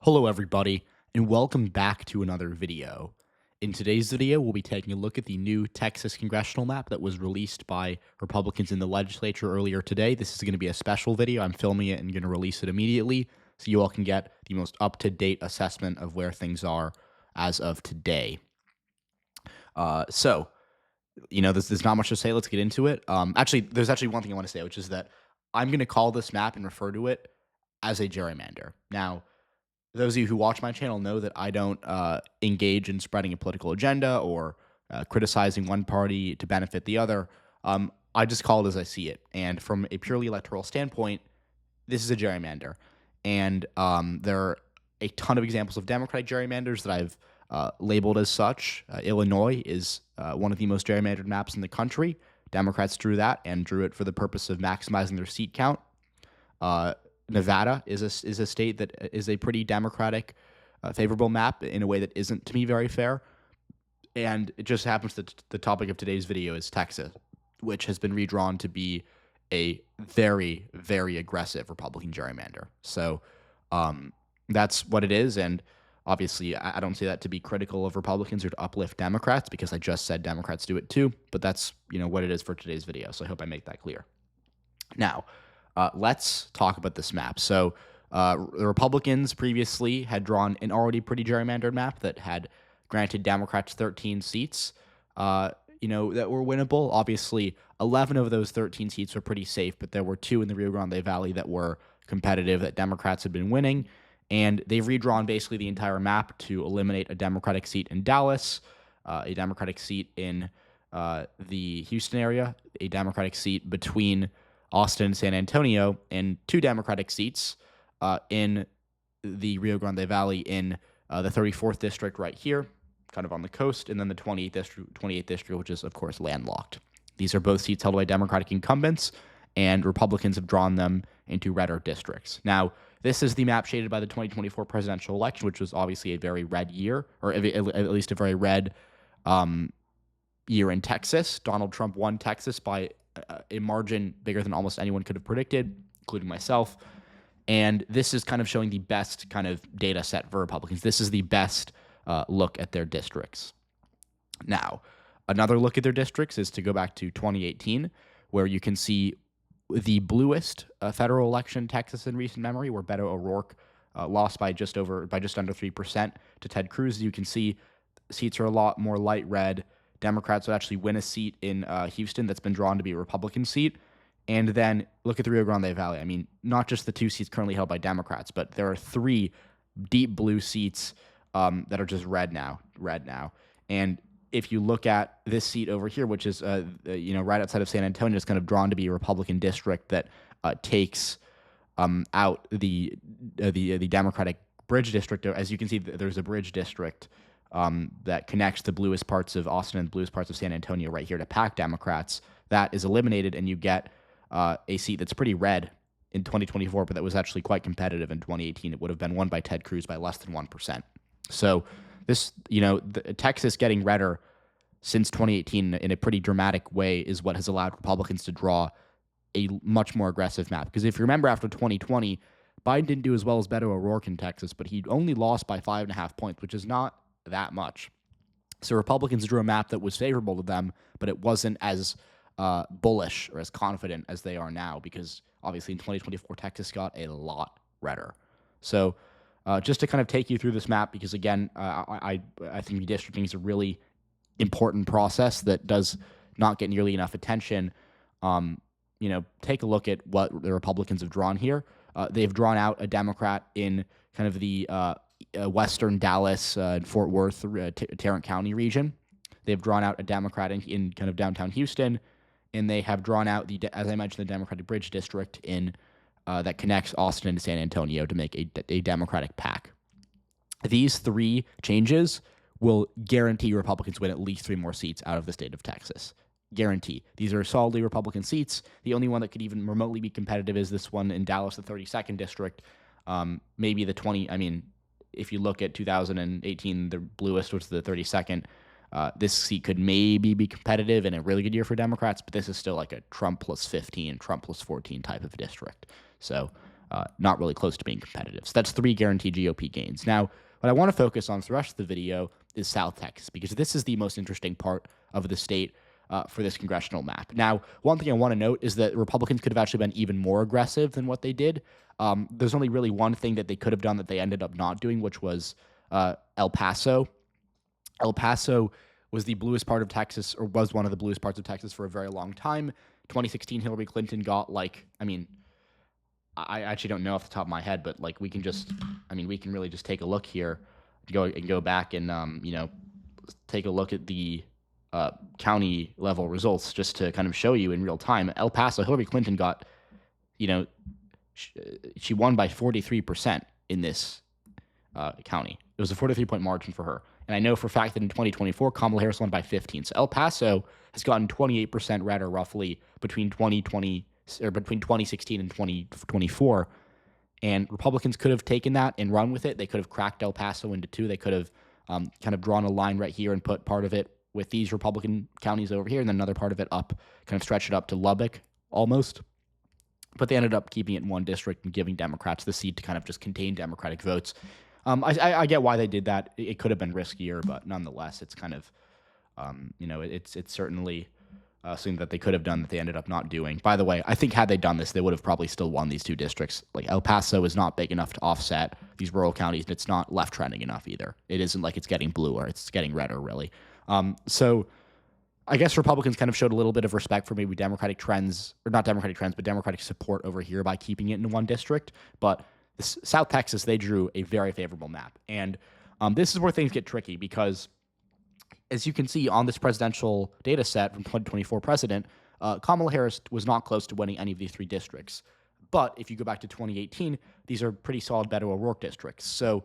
Hello everybody, and welcome back to another video. In today's video, we'll be taking a look at the new Texas congressional map that was released by Republicans in the legislature earlier today. This is going to be a special video. I'm filming it and going to release it immediately so you all can get the most up-to-date assessment of where things are as of today. There's not much to say. Let's get into it. There's one thing I want to say, which is that I'm going to call this map and refer to it as a gerrymander. Now, those of you who watch my channel know that I don't engage in spreading a political agenda or criticizing one party to benefit the other. I just call it as I see it. And from a purely electoral standpoint, this is a gerrymander. And there are a ton of examples of Democratic gerrymanders that I've labeled as such. Illinois is one of the most gerrymandered maps in the country. Democrats drew that and drew it for the purpose of maximizing their seat count. Nevada is a state that is a pretty Democratic, favorable map in a way that isn't, to me, very fair. And it just happens that the topic of today's video is Texas, which has been redrawn to be a very, very aggressive Republican gerrymander. So that's what it is. And obviously, I don't say that to be critical of Republicans or to uplift Democrats, because I just said Democrats do it too. But that's what it is for today's video. So I hope I make that clear. Now, let's talk about this map. So the Republicans previously had drawn an already pretty gerrymandered map that had granted Democrats 13 seats, that were winnable. Obviously, 11 of those 13 seats were pretty safe, but there were 2 in the Rio Grande Valley that were competitive that Democrats had been winning. And they've redrawn basically the entire map to eliminate a Democratic seat in Dallas, a Democratic seat in the Houston area, a Democratic seat between Austin and San Antonio, and 2 Democratic seats in the Rio Grande Valley in the 34th district right here, kind of on the coast, and then the 28th district, which is, of course, landlocked. These are both seats held by Democratic incumbents, and Republicans have drawn them into redder districts. Now, this is the map shaded by the 2024 presidential election, which was obviously a very red year, or at least a very red year in Texas. Donald Trump won Texas by a margin bigger than almost anyone could have predicted, including myself. And this is kind of showing the best kind of data set for Republicans. This is the best look at their districts. Now, another look at their districts is to go back to 2018, where you can see the bluest federal election in Texas in recent memory, where Beto O'Rourke lost by just under 3% to Ted Cruz. You can see seats are a lot more light red. Democrats would actually win a seat in Houston that's been drawn to be a Republican seat. And then look at the Rio Grande Valley. I mean, not just the 2 seats currently held by Democrats, but there are 3 deep blue seats that are just red now. And if you look at this seat over here, which is right outside of San Antonio, it's kind of drawn to be a Republican district that takes out the Democratic bridge district. As you can see, there's a bridge district that connects the bluest parts of Austin and the bluest parts of San Antonio right here to pack Democrats. That is eliminated, and you get a seat that's pretty red in 2024, but that was actually quite competitive in 2018. It would have been won by Ted Cruz by less than 1%. So this, Texas getting redder since 2018 in a pretty dramatic way is what has allowed Republicans to draw a much more aggressive map. Because if you remember, after 2020, Biden didn't do as well as Beto O'Rourke in Texas, but he only lost by 5.5 points, which is not that much. So Republicans drew a map that was favorable to them, but it wasn't as bullish or as confident as they are now, because obviously in 2024, Texas got a lot redder. So just to kind of take you through this map, because again, I think redistricting is a really important process that does not get nearly enough attention. Take a look at what the Republicans have drawn here. They've drawn out a Democrat in kind of the western Dallas and Fort Worth, Tarrant County region. They've drawn out a Democrat in kind of downtown Houston, and they have drawn out as I mentioned, the Democratic Bridge District in that connects Austin and San Antonio to make a Democratic pack. These 3 changes will guarantee Republicans win at least 3 more seats out of the state of Texas. Guarantee. These are solidly Republican seats. The only one that could even remotely be competitive is this one in Dallas, the 32nd district. Maybe the 20. I mean, if you look at 2018, the bluest was the 32nd. This seat could maybe be competitive in a really good year for Democrats, but this is still like a Trump plus 15, Trump plus 14 type of district. So not really close to being competitive. So that's 3 guaranteed GOP gains. Now, what I want to focus on for the rest of the video is South Texas, because this is the most interesting part of the state for this congressional map. Now, one thing I want to note is that Republicans could have actually been even more aggressive than what they did. There's only really one thing that they could have done that they ended up not doing, which was El Paso. El Paso was the bluest part of Texas, or was one of the bluest parts of Texas for a very long time. 2016, Hillary Clinton got I actually don't know off the top of my head, but we can really just take a look here, go back and take a look at the county level results just to kind of show you in real time. El Paso, Hillary Clinton got, she won by 43% in this county. It was a 43-point margin for her. And I know for a fact that in 2024, Kamala Harris won by 15. So El Paso has gotten 28% redder roughly between 2016 and 2024. And Republicans could have taken that and run with it. They could have cracked El Paso into 2. They could have kind of drawn a line right here and put part of it with these Republican counties over here, and then another part of it up, kind of stretch it up to Lubbock almost. But they ended up keeping it in one district and giving Democrats the seat to kind of just contain Democratic votes. I get why they did that. It could have been riskier, but nonetheless, it's kind of, it's certainly something that they could have done that they ended up not doing. By the way, I think had they done this, they would have probably still won these 2 districts. El Paso is not big enough to offset these rural counties, and it's not left trending enough either. It isn't like it's getting bluer; it's getting redder, really. So I guess Republicans kind of showed a little bit of respect for maybe Democratic trends, or not Democratic trends, but Democratic support over here by keeping it in one district. But South Texas, they drew a very favorable map. And this is where things get tricky because, as you can see on this presidential data set from 2024 president, Kamala Harris was not close to winning any of these 3 districts. But if you go back to 2018, these are pretty solid Beto O'Rourke districts. So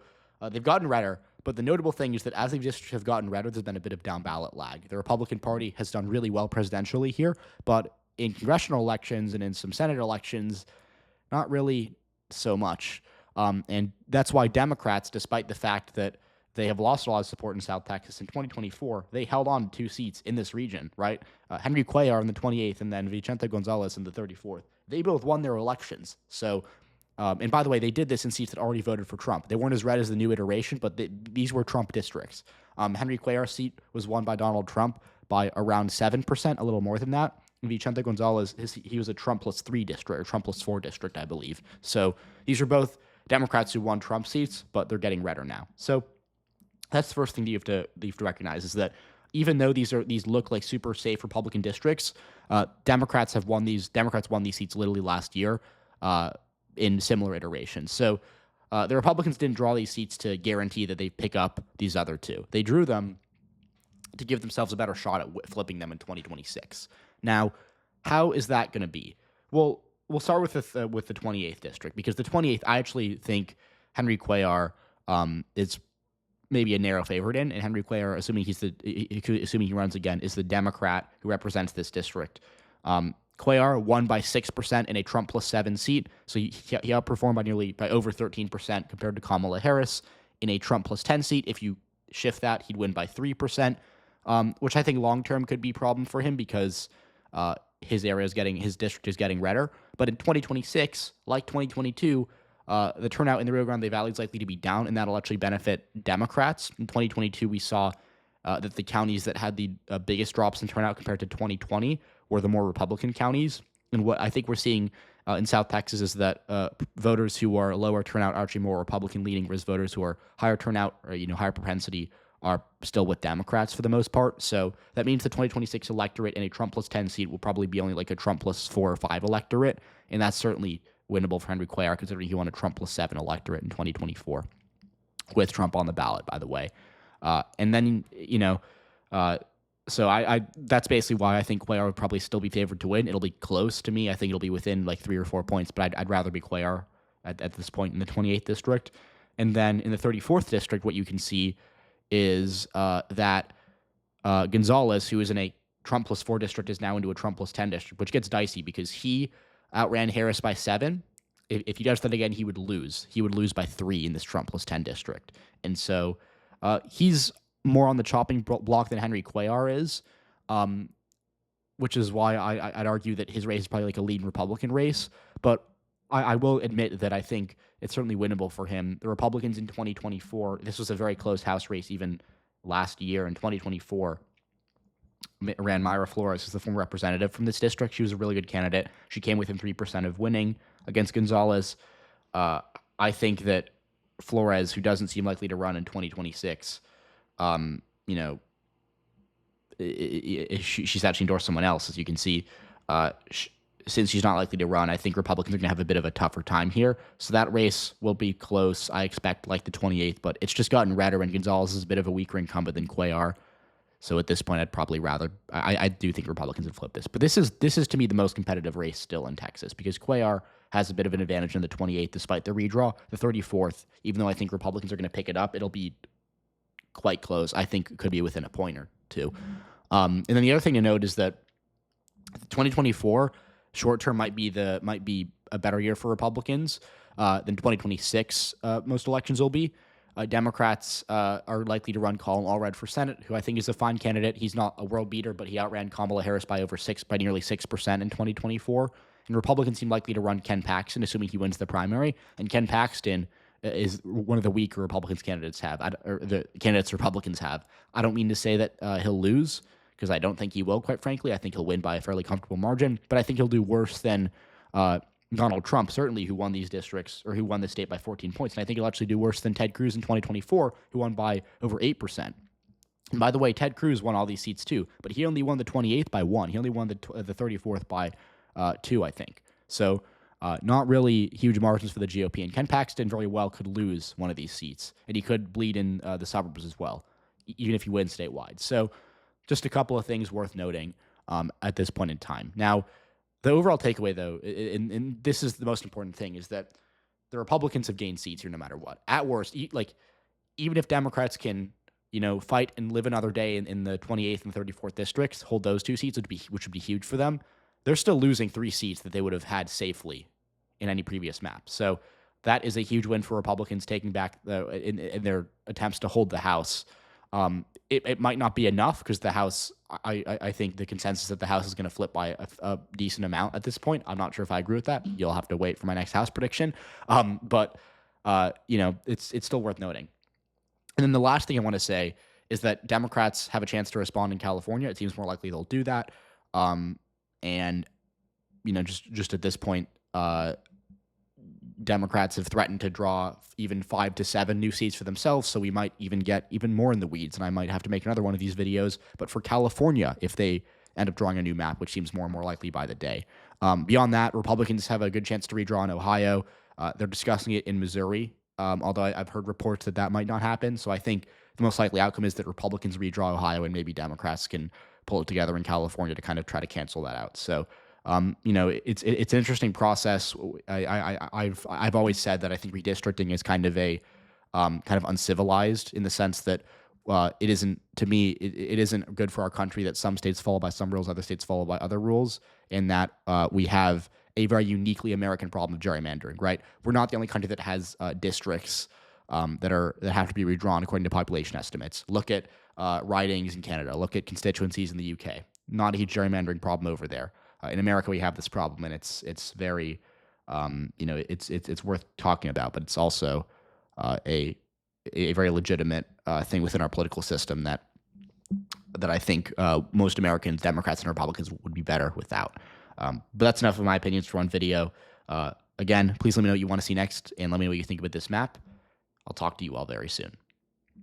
they've gotten redder. But the notable thing is that as these districts have gotten redder, there's been a bit of down ballot lag. The Republican Party has done really well presidentially here, but in congressional elections and in some Senate elections, not really so much. And that's why Democrats, despite the fact that they have lost a lot of support in South Texas in 2024, they held on to 2 seats in this region, right? Henry Cuellar in the 28th and then Vicente Gonzalez in the 34th. They both won their elections. So, and by the way, they did this in seats that already voted for Trump. They weren't as red as the new iteration, but these were Trump districts. Henry Cuellar's seat was won by Donald Trump by around 7%, a little more than that. Vicente Gonzalez, he was a Trump plus 3 district, or Trump plus 4 district, I believe. So these are both Democrats who won Trump seats, but they're getting redder now. So that's the first thing that you have to recognize is that even though these look like super safe Republican districts, Democrats won these seats literally last year in similar iterations. So the Republicans didn't draw these seats to guarantee that they pick up these other 2. They drew them to give themselves a better shot at flipping them in 2026. Now, how is that going to be? Well, we'll start with the 28th district, because the 28th, I actually think Henry Cuellar is maybe a narrow favorite in, and Henry Cuellar, assuming he runs again, is the Democrat who represents this district. Cuellar won by 6% in a Trump plus 7 seat, so he outperformed by over 13% compared to Kamala Harris. In a Trump plus 10 seat, if you shift that, he'd win by 3%, which I think long term could be a problem for him because his district is getting redder. But in 2026, like 2022, the turnout in the Rio Grande Valley is likely to be down, and that'll actually benefit Democrats. In 2022, we saw that the counties that had the biggest drops in turnout compared to 2020 were the more Republican counties. And what I think we're seeing in South Texas is that voters who are lower turnout are actually more Republican leaning, whereas voters who are higher turnout or higher propensity are still with Democrats for the most part. So that means the 2026 electorate in a Trump plus 10 seat will probably be only like a Trump plus 4 or 5 electorate, and that's certainly winnable for Henry Cuellar, considering he won a Trump plus 7 electorate in 2024 with Trump on the ballot, by the way. And then, so I that's basically why I think Cuellar would probably still be favored to win. It'll be close to me. I think it'll be within like 3 or 4 points, but I'd rather be Cuellar at this point in the 28th district. And then in the 34th district, what you can see is that Gonzalez, who is in a Trump plus 4 district, is now into a Trump plus 10 district, which gets dicey because he outran Harris by 7. If he does that again, he would lose. He would lose by 3 in this Trump plus 10 district. And so he's more on the chopping block than Henry Cuellar is, which is why I'd argue that his race is probably like a lead Republican race. But I will admit that I think it's certainly winnable for him. The Republicans in 2024, this was a very close House race even last year in 2024. Ran Mayra Flores, who's the former representative from this district. She was a really good candidate. She came within 3% of winning against Gonzalez. I think that Flores, who doesn't seem likely to run in 2026, she's actually endorsed someone else, as you can see. Since she's not likely to run, I think Republicans are going to have a bit of a tougher time here. So that race will be close. I expect like the 28th, but it's just gotten redder, and Gonzalez is a bit of a weaker incumbent than Cuellar. So at this point, I'd probably rather I do think Republicans would flip this. But this is to me the most competitive race still in Texas, because Cuellar has a bit of an advantage in the 28th despite the redraw. The 34th, even though I think Republicans are going to pick it up, it'll be quite close. I think it could be within a point or two. And then the other thing to note is that 2024 short term might be a better year for Republicans than 2026 most elections will be. Democrats are likely to run Colin Allred for Senate, who I think is a fine candidate. He's not a world beater, but he outran Kamala Harris by nearly 6% in 2024. And Republicans seem likely to run Ken Paxton, assuming he wins the primary. And Ken Paxton is one of the weaker Republicans candidates or the candidates Republicans have. I don't mean to say that he'll lose, because I don't think he will, quite frankly. I think he'll win by a fairly comfortable margin, but I think he'll do worse than Donald Trump, certainly, who won these districts, or who won the state by 14 points. And I think he'll actually do worse than Ted Cruz in 2024, who won by over 8%. And by the way, Ted Cruz won all these seats too, but he only won the 28th by 1. He only won the 34th by 2, I think. So not really huge margins for the GOP. And Ken Paxton very well could lose one of these seats, and he could bleed in the suburbs as well, even if he wins statewide. So just a couple of things worth noting at this point in time. Now, the overall takeaway, though, and this is the most important thing, is that the Republicans have gained seats here no matter what. At worst, even if Democrats can, fight and live another day in the 28th and 34th districts, hold those 2 seats, which would be huge for them, they're still losing 3 seats that they would have had safely in any previous map. So that is a huge win for Republicans, taking back in their attempts to hold the House. It might not be enough, because the House, I think the consensus that the House is going to flip by a decent amount at this point. I'm not sure if I agree with that. You'll have to wait for my next House prediction. But it's still worth noting. And then the last thing I want to say is that Democrats have a chance to respond in California. It seems more likely they'll do that. And just at this point, Democrats have threatened to draw even 5 to 7 new seats for themselves, so we might even get even more in the weeds, and I might have to make another one of these videos. But for California, if they end up drawing a new map, which seems more and more likely by the day. Beyond that, Republicans have a good chance to redraw in Ohio. They're discussing it in Missouri, although I've heard reports that might not happen. So I think the most likely outcome is that Republicans redraw Ohio, and maybe Democrats can pull it together in California to kind of try to cancel that out. So it's an interesting process. I've always said that I think redistricting is kind of uncivilized, in the sense that it isn't, to me, it isn't good for our country that some states follow by some rules, other states follow by other rules, and that we have a very uniquely American problem of gerrymandering. Right? We're not the only country that has districts that have to be redrawn according to population estimates. Look at ridings in Canada. Look at constituencies in the UK. Not a huge gerrymandering problem over there. In America, we have this problem, and it's very, it's worth talking about, but it's also a very legitimate thing within our political system that I think most Americans, Democrats and Republicans, would be better without. But that's enough of my opinions for one video. Again, please let me know what you want to see next, and let me know what you think about this map. I'll talk to you all very soon.